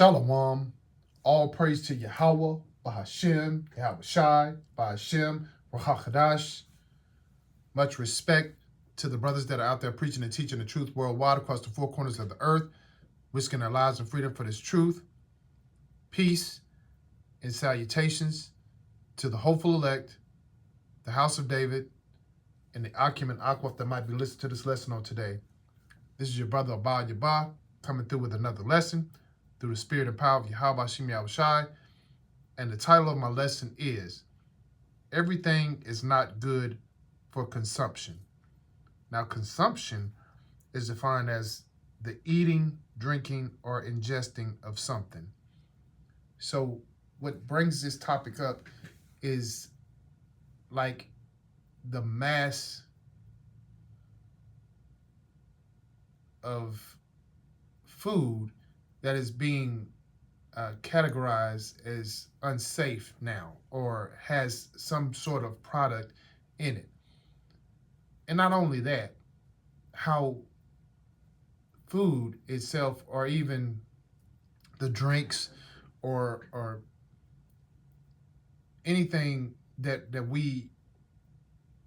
Shalom. All praise to Yahweh, Bahashem, Yahweh Shai, Bahashem, Rahachadash. Much respect to the brothers that are out there preaching and teaching the truth worldwide across the four corners of the earth, risking their lives and freedom for this truth. Peace and salutations to the hopeful elect, the house of David, and the Akim and Akwaf that might be listening to this lesson on today. This is your brother Abba Yabah coming through with another lesson through the spirit and power of Yahweh Hashem Yahweh Shai. And the title of my lesson is Everything is Not Good for Consumption. Now, consumption is defined as the eating, drinking, or ingesting of something. So what brings this topic up is like the mass of food that is being categorized as unsafe now, or has some sort of product in it. And not only that, how food itself, or even the drinks, or anything that we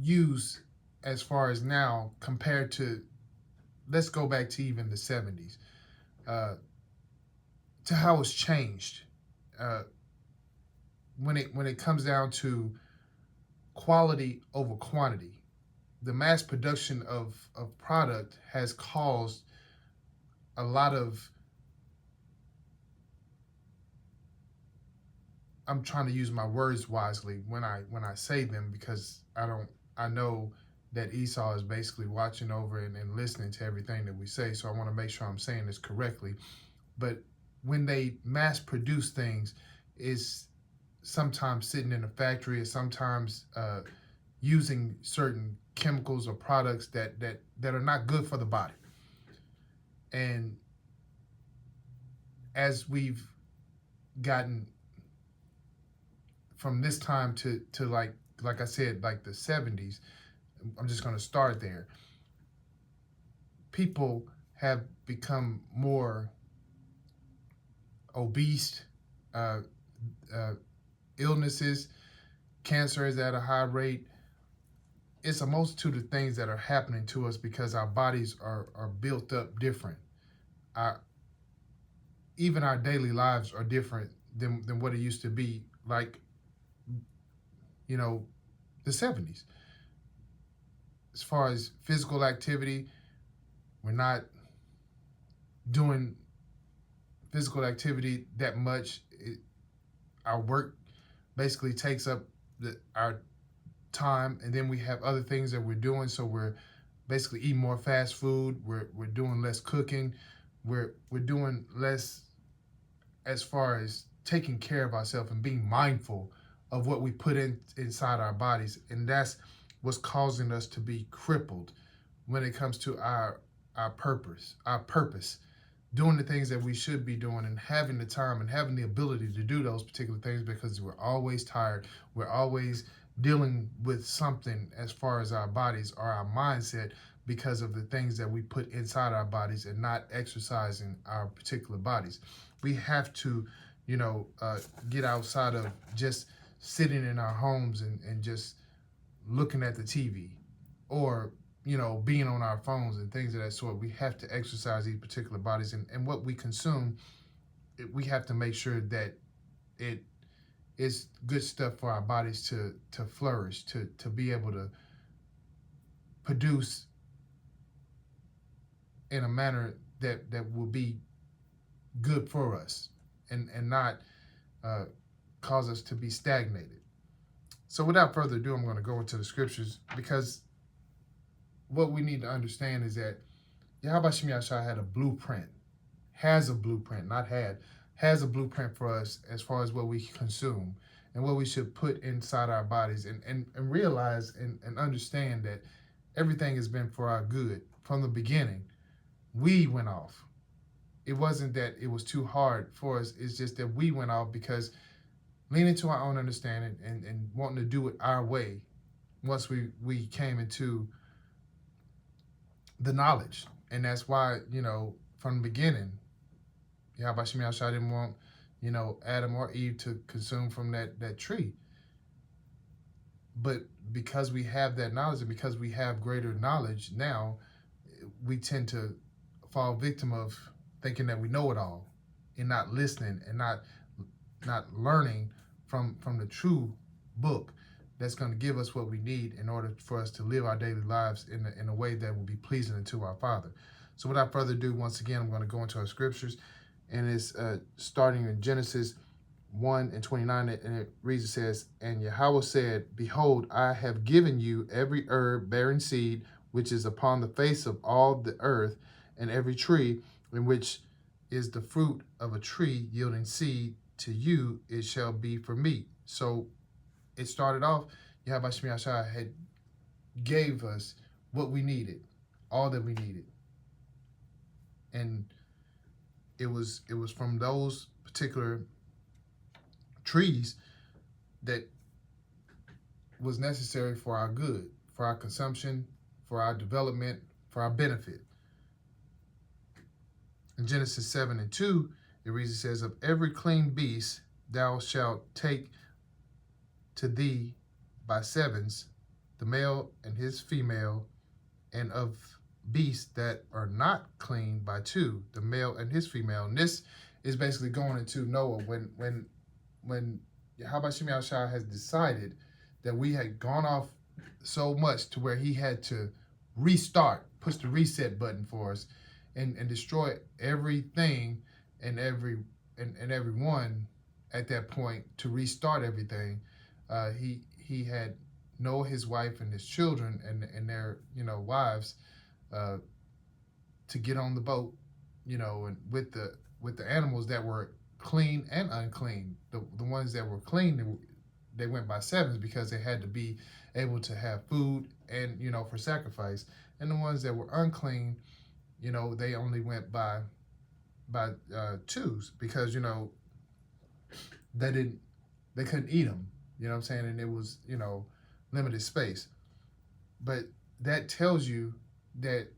use as far as now compared to, let's go back to even the 70s, to how it's changed when it comes down to quality over quantity. The mass production of product has caused a lot of, I'm trying to use my words wisely when I say them, because I know that Esau is basically watching over and listening to everything that we say, so I want to make sure I'm saying this correctly. But when they mass produce things, is sometimes sitting in a factory, or sometimes using certain chemicals or products that are not good for the body. And as we've gotten from this time to like I said, like the 70s, I'm just going to start there. People have become more obese, illnesses, cancer is at a high rate. It's a multitude of things that are happening to us because our bodies are built up different. Even our daily lives are different than what it used to be, like, the 70s. As far as physical activity, we're not doing physical activity that much. Our work basically takes up our time, and then we have other things that we're doing, so we're basically eating more fast food, we're doing less cooking, we're doing less as far as taking care of ourselves and being mindful of what we put inside our bodies. And that's what's causing us to be crippled when it comes to our purpose, doing the things that we should be doing, and having the time and having the ability to do those particular things, because we're always tired. We're always dealing with something as far as our bodies or our mindset, because of the things that we put inside our bodies and not exercising our particular bodies. We have to, get outside of just sitting in our homes and just looking at the TV, or being on our phones and things of that sort. We have to exercise these particular bodies, and what we consume, we have to make sure that it is good stuff for our bodies to flourish, to be able to produce in a manner that will be good for us, and not cause us to be stagnated. So without further ado, I'm going to go into the scriptures, because what we need to understand is that Yahweh Hashem Yahshua has a blueprint for us as far as what we consume and what we should put inside our bodies, and realize and understand that everything has been for our good from the beginning. We went off. It wasn't that it was too hard for us. It's just that we went off because leaning to our own understanding and wanting to do it our way. Once we came into the knowledge, and that's why, from the beginning, Yahweh Shem Yahshua didn't want, Adam or Eve to consume from that tree. But because we have that knowledge and because we have greater knowledge now, we tend to fall victim of thinking that we know it all and not listening and not learning from the true book that's going to give us what we need in order for us to live our daily lives in a way that will be pleasing unto our Father. So without further ado, once again, I'm going to go into our scriptures, and it's starting in Genesis 1:29, and it reads, it says, "And Yahweh said, Behold, I have given you every herb bearing seed, which is upon the face of all the earth, and every tree in which is the fruit of a tree yielding seed, to you it shall be for meat." So it started off, Yahweh Shem Yahshua had gave us what we needed, all that we needed. And it was from those particular trees that was necessary for our good, for our consumption, for our development, for our benefit. In Genesis 7:2, it reads, it says, "Of every clean beast thou shalt take to thee by sevens, the male and his female, and of beasts that are not clean by two, the male and his female." And this is basically going into Noah when Yahweh Shem Yahshua has decided that we had gone off so much to where he had to restart, push the reset button for us, and destroy everything and everyone at that point to restart everything. He had Noah, his wife, and his children and their wives to get on the boat, and with the animals that were clean and unclean. The ones that were clean, they went by sevens because they had to be able to have food and for sacrifice. And the ones that were unclean, they only went by twos because they couldn't eat them. You know what I'm saying? And it was limited space. But that tells you that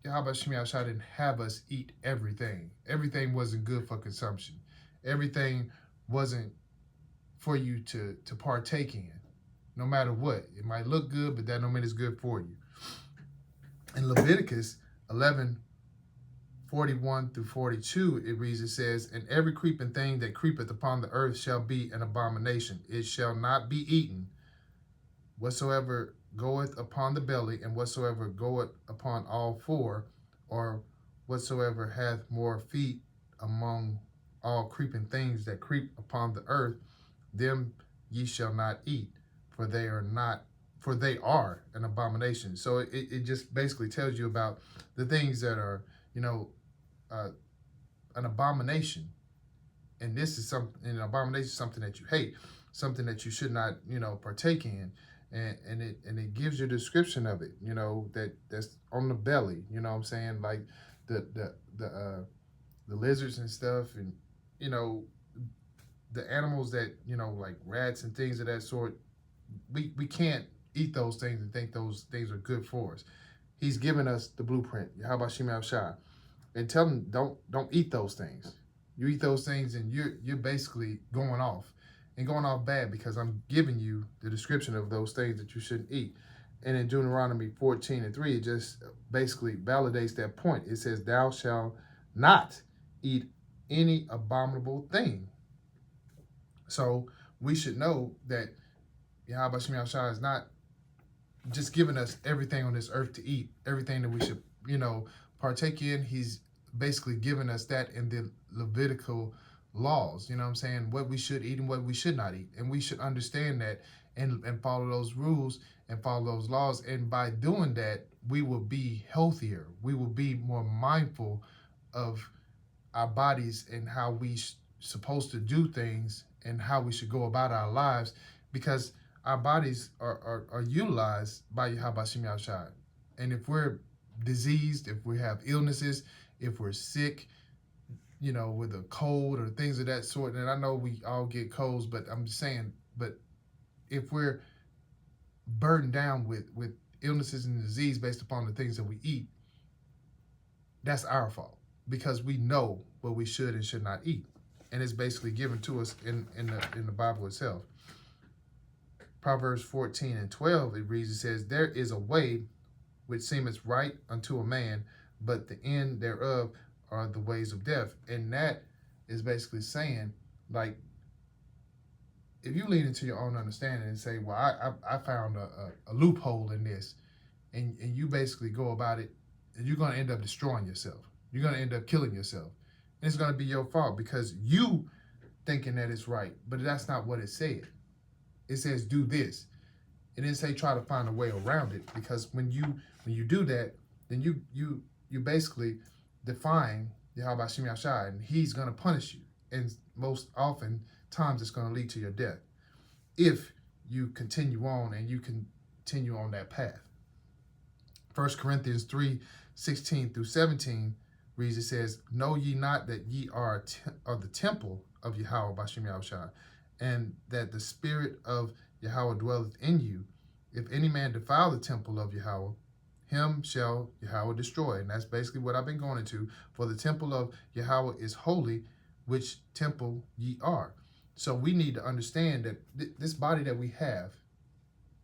Yahweh Shem Yahshua didn't have us eat everything. Everything wasn't good for consumption. Everything wasn't for you to partake in, no matter what. It might look good, but that don't mean it's good for you. In Leviticus 11:41-42, it reads, it says, "And every creeping thing that creepeth upon the earth shall be an abomination. It shall not be eaten. Whatsoever goeth upon the belly, and whatsoever goeth upon all four, or whatsoever hath more feet among all creeping things that creep upon the earth, them ye shall not eat, for they are an abomination." So it just basically tells you about the things that are, an abomination. And this is an abomination is something that you hate, something that you should not, partake in. And it gives you a description of it, that's on the belly, what I'm saying, like the lizards and stuff, and the animals that like rats and things of that sort. We can't eat those things and think those things are good for us. He's given us the blueprint. How about Shem Yahshua? And tell them don't eat those things. You eat those things and you're basically going off. And going off bad, because I'm giving you the description of those things that you shouldn't eat. And in Deuteronomy 14:3, it just basically validates that point. It says, "Thou shalt not eat any abominable thing." So we should know that Yahweh Shem Yahshua is not just giving us everything on this earth to eat, everything that we should, partake in. He's basically giving us that in the Levitical laws, what I'm saying, what we should eat and what we should not eat. And we should understand that and follow those rules and follow those laws. And by doing that, we will be healthier. We will be more mindful of our bodies and how we supposed to do things and how we should go about our lives, because our bodies are utilized by Yahweh Shem Yahshua. And if we're diseased, if we have illnesses, if we're sick, with a cold or things of that sort. And I know we all get colds, but I'm just saying, but if we're burdened down with illnesses and disease based upon the things that we eat, that's our fault. because we know what we should and should not eat. And it's basically given to us in the Bible itself. Proverbs 14:12, it reads, it says, there is a way which seemeth right unto a man, but the end thereof are the ways of death. And that is basically saying, like, if you lean into your own understanding and say, well, I found a loophole in this, and you basically go about it, and you're going to end up destroying yourself. You're going to end up killing yourself. And it's going to be your fault because you thinking that it's right, but that's not what it said. It says do this. It didn't say try to find a way around it, because when you do that, then you basically define Yahweh Shem Yahshai, and he's going to punish you. And most often times it's going to lead to your death if you continue on and you continue on that path. 1 Corinthians 3:16 through 17 reads, it says, know ye not that ye are the temple of Yahweh Bashem Yahushua, and that the spirit of Yahweh dwelleth in you? If any man defile the temple of Yahweh, him shall Yahweh destroy. And that's basically what I've been going into. For the temple of Yahweh is holy, which temple ye are. So we need to understand that this body that we have,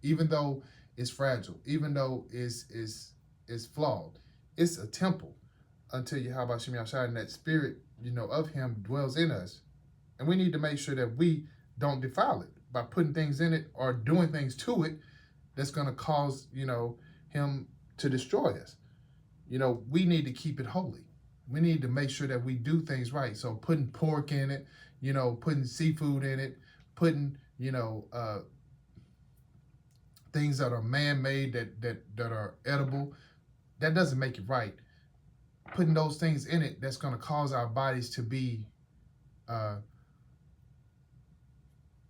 even though it's fragile, even though it's flawed, it's a temple until Yahweh Shem Yahshai, and that spirit, of him dwells in us. And we need to make sure that we don't defile it by putting things in it or doing things to it that's going to cause, him to destroy us. We need to keep it holy. We need to make sure that we do things right. So putting pork in it, putting seafood in it, putting, things that are man-made that are edible, that doesn't make it right. Putting those things in it, that's going to cause our bodies to be,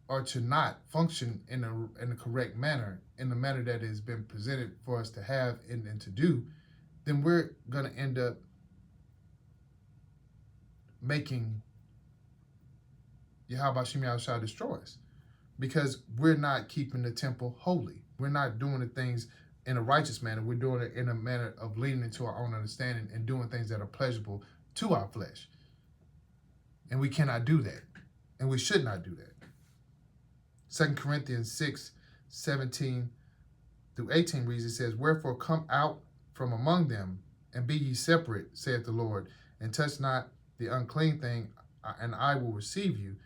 or to not function in the correct manner, in the manner that has been presented for us to have and to do, then we're going to end up making Yahweh Shem Yahushua destroy us, because we're not keeping the temple holy. We're not doing the things in a righteous manner. We're doing it in a manner of leaning into our own understanding and doing things that are pleasurable to our flesh. And we cannot do that. And we should not do that. 2 Corinthians 6:17 through 18 reads, it says, wherefore come out from among them, and be ye separate, saith the Lord, and touch not the unclean thing, and I will receive you,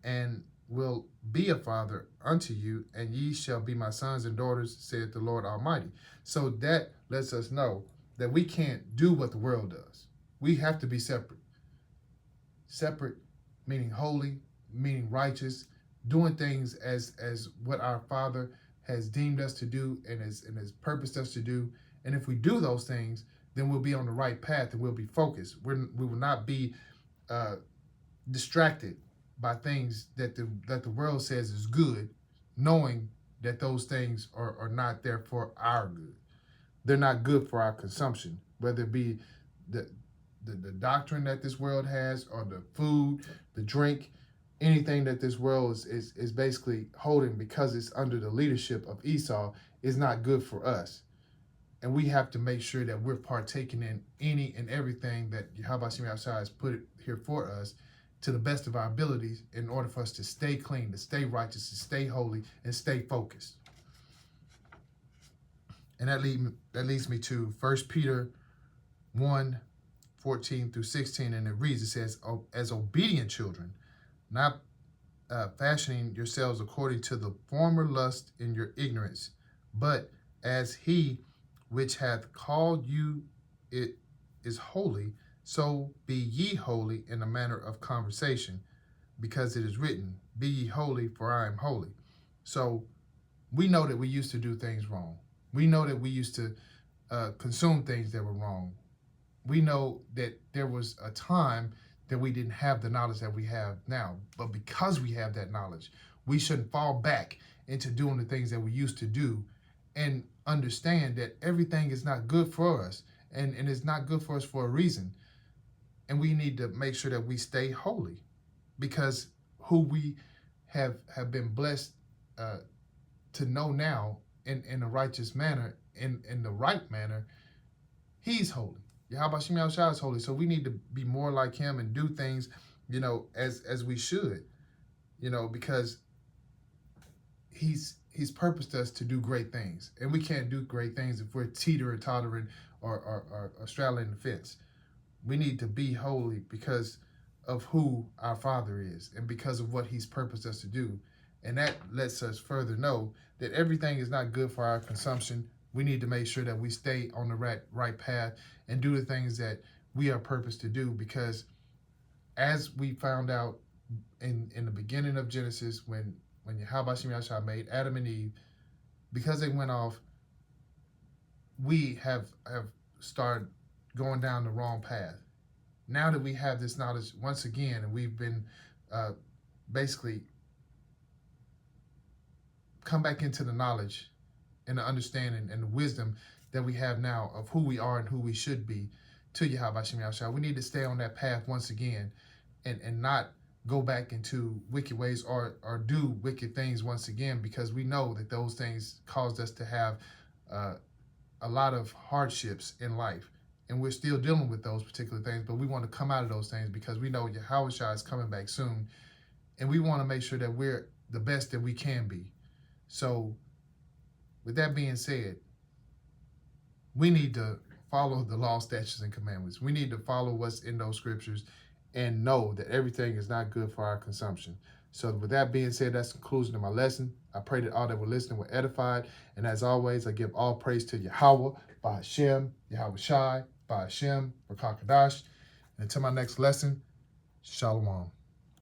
and will be a father unto you, and ye shall be my sons and daughters, saith the Lord Almighty. So that lets us know that we can't do what the world does. We have to be separate. Separate, meaning holy, meaning righteous, doing things as what our Father has deemed us to do and has purposed us to do. And if we do those things, then we'll be on the right path and we'll be focused. We will not be distracted by things that the world says is good, knowing that those things are not there for our good. They're not good for our consumption, whether it be the doctrine that this world has, or the food, the drink, anything that this world is basically holding because it's under the leadership of Esau is not good for us. And we have to make sure that we're partaking in any and everything that Yahweh Shem Yahshai has put here for us to the best of our abilities, in order for us to stay clean, to stay righteous, to stay holy, and stay focused. And that leads me to 1 Peter 1:14 through 16, and it reads, it says, as obedient children, not fashioning yourselves according to the former lust in your ignorance, but as he which hath called you it is holy, so be ye holy in the manner of conversation, because it is written, be ye holy, for I am holy. So we know that we used to do things wrong. We know that we used to consume things that were wrong. We know that there was a time that we didn't have the knowledge that we have now. But because we have that knowledge, we shouldn't fall back into doing the things that we used to do, and understand that everything is not good for us, and it's not good for us for a reason. And we need to make sure that we stay holy, because who we have been blessed to know now in a righteous manner, in the right manner, he's holy. Yahweh Shem Yahushua is holy. So we need to be more like him and do things, as we should, because he's purposed us to do great things. And we can't do great things if we're teetering, tottering, or straddling the fence. We need to be holy because of who our Father is and because of what he's purposed us to do. And that lets us further know that everything is not good for our consumption. We need to make sure that we stay on the right path and do the things that we are purposed to do, because as we found out in the beginning of Genesis, when Yahweh Shem Yahushua made Adam and Eve, because they went off, we have started going down the wrong path. Now that we have this knowledge once again, and we've been basically come back into the knowledge and the understanding and the wisdom that we have now of who we are and who we should be to Yahweh Shem Yahushua, we need to stay on that path once again and not go back into wicked ways or do wicked things once again, because we know that those things caused us to have a lot of hardships in life. And we're still dealing with those particular things, but we want to come out of those things because we know Yahushua is coming back soon. And we want to make sure that we're the best that we can be. So with that being said, we need to follow the law, statutes, and commandments. We need to follow what's in those scriptures and know that everything is not good for our consumption. So with that being said, that's the conclusion of my lesson. I pray that all that were listening were edified. And as always, I give all praise to Yahweh, by Hashem, Yahweh Shai, by Hashem, Rakakadash. And until my next lesson, Shalom.